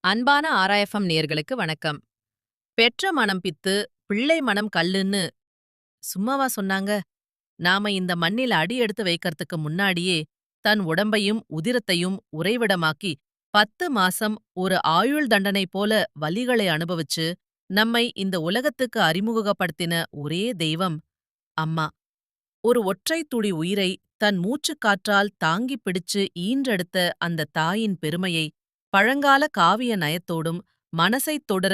அன்பான ஆர்ஐஎஃப்எம் நேயர்களுக்கு வணக்கம். பெற்ற மனம் பித்து, பிள்ளை மனம் கல்லுன்னு சும்மாவா சொன்னாங்க? நாம இந்த மண்ணில அடி எடுத்து வைக்கறதுக்கு முன்னாடியே தன் உடம்பையும் உதிரத்தையும் உறைவிடமாக்கி 10 மாசம் ஒரு ஆயுள் தண்டனை போல வலிகளை அனுபவிச்சு நம்மை இந்த உலகத்துக்கு அறிமுகப்படுத்தின ஒரே தெய்வம் அம்மா. ஒரு ஒற்றை துளி உயிரை தன் மூச்சுக்காற்றால் தாங்கிப் பிடிச்சு ஈன்றெடுத்த அந்த தாயின் பெருமையை பழங்கால காவிய நயத்தோடும் மனசைத் தொடர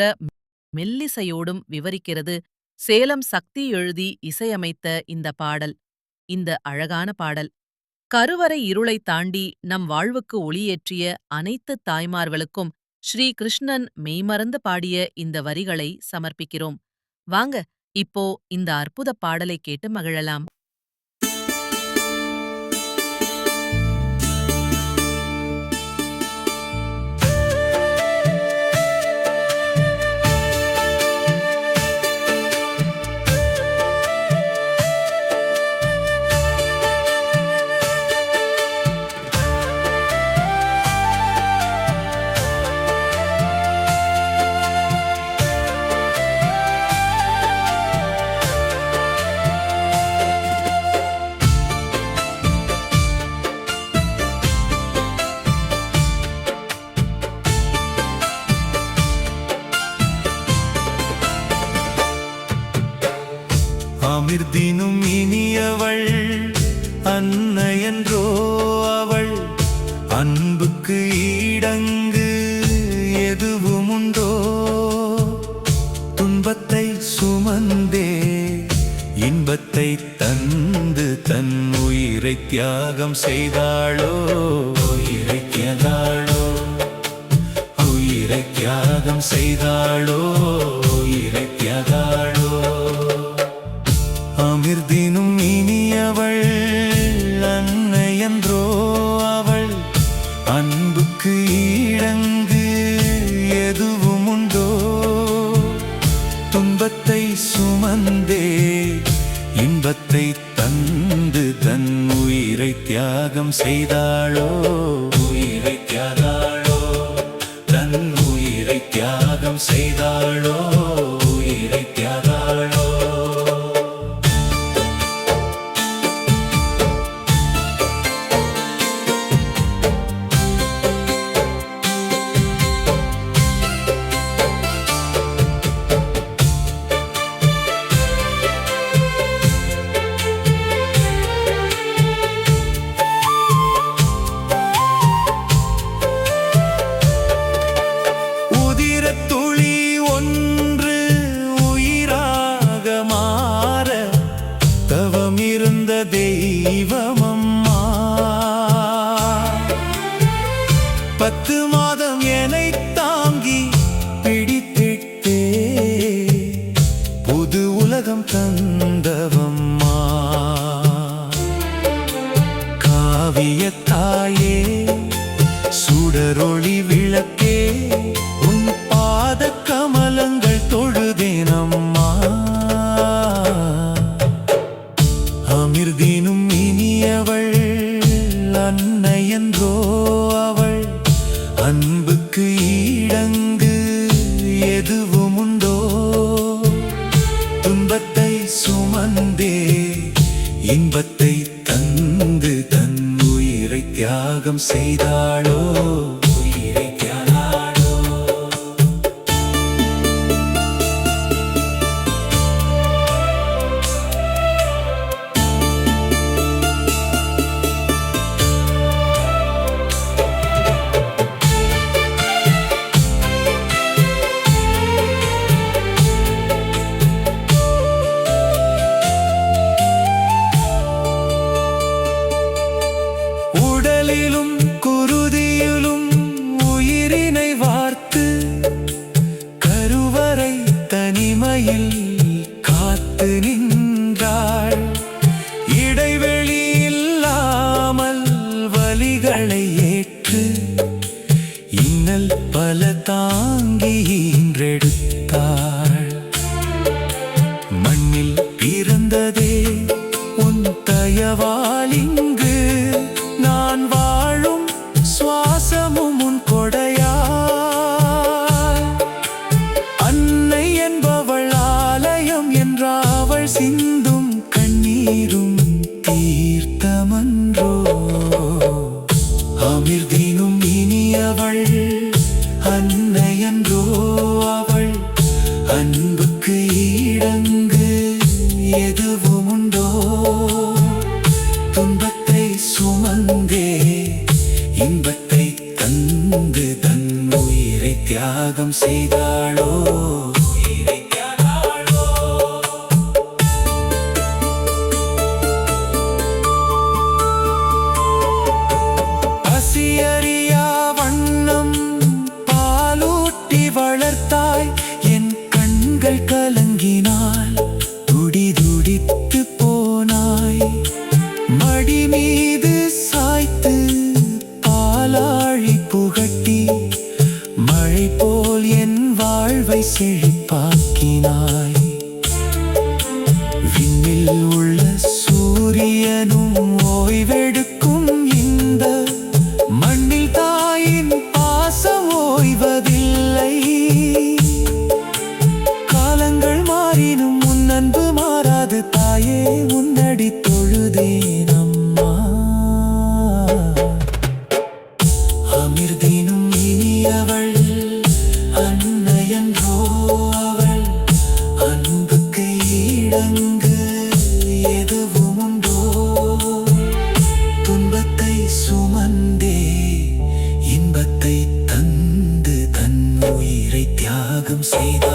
மெல்லிசையோடும் விவரிக்கிறது சேலம் சக்தி எழுதி இசையமைத்த இந்த பாடல். இந்த அழகான பாடல் கருவறை இருளைத் தாண்டி நம் வாழ்வுக்கு ஒளியேற்றிய அனைத்து தாய்மார்களுக்கும் ஸ்ரீ கிருஷ்ணன் மெய்மறந்து பாடிய இந்த வரிகளை சமர்ப்பிக்கிறோம். வாங்க இப்போ இந்த அற்புத பாடலை கேட்டு மகிழலாம். அமிர்தினும் இனியவள் அன்னையன்றோ அவள், அன்புக்கு ஈடங்கு எதுவும் உண்டோ? துன்பத்தை சுமந்தே இன்பத்தை தந்து தன் உயிரை தியாகம் செய்தாளோ, உயிரை தியாகாளோ, உயிரை தியாகம் செய்தாளோ, உயிரை தியாகாளோ. அமிர்தினும் இனியவள் அன்னையன்றோ அவள், அன்புக்கு ஈடங்கு எதுவும் உண்டோ? துன்பத்தை சுமந்தே இன்பத்தை தந்து தன் உயிரை தியாகம் செய்தாளோ, உயிரை தியாகாளோ, தன் உயிரை தியாகம் செய்தாளோ, உயிரை தியாகாளோ. துளி ஒன்று உயிராக மாற தவம் இருந்த தெய்வமம்மா. 10 மாதம் என்னை தாங்கி பிடித்திட்டே புது உலகம் தந்தவம்மா. காவியத்தாயே சுடரொளி விளக்கே கமலங்கள் தொழுதேனம்மா. அமிர்தினும் இனியவள் அன்னையன்றோ அவள், அன்புக்கு ஈடங்கு எதுவும் உண்டோ? துன்பத்தை சுமந்தே இன்பத்தை தந்து தன் உயிரை தியாகம் செய்தாளோ, உயிரை தியாகாளோ. உடலிலும் குருதியிலும் உயிரினை வார்த்து கருவறை தனிமையில் காத்து நின்றாள். இடைவெளி இல்லாமல் வலிகளை ஏற்று இன்னல் பல தாங்கி ஈன்றெடுத்தாள். மண்ணில் பிறந்ததே உன் தயவாலிங்கு நான் வாழும் சுவாசமும் உன் கொடையா. அன்னையன்றோ அவள் அன்புக்கு ஈடங்கு எதுவும் உண்டோ துன்பத்தை சுமந்தே இன்பத்தை தந்து தன் உயிரை தியாகம் செய்தாளோ பசியறியா வண்ணம் பாலூட்டி வளர்த்தாய் என் கண்கள் கலங்கினாள் துடி துடித்து போனாய் மடி மீது சாய்த்து பாலாழி புகட்டி மழை போல் என் வாழ்வை செழிப்பாக்கினாய் விண்ணில் உள்ள சூரியனும் ஓய்வெடுக்கும் இந்த மண்ணில் தாயின் பாசம் ஓய்வதில்லை காலங்கள் மாறினும் உன் அன்பு மாறாது தாயே உன்னடி தொழுதேன் அம்மா அமிர்தினும் இனியவள் அன்னையன்றோ அவள் அன்புக்கு ஈடங்கு எதுவும் உண்டோ துன்பத்தை சுமந்தே இன்பத்தை தந்து தன் உயிரை தியாகம் செய்தாள்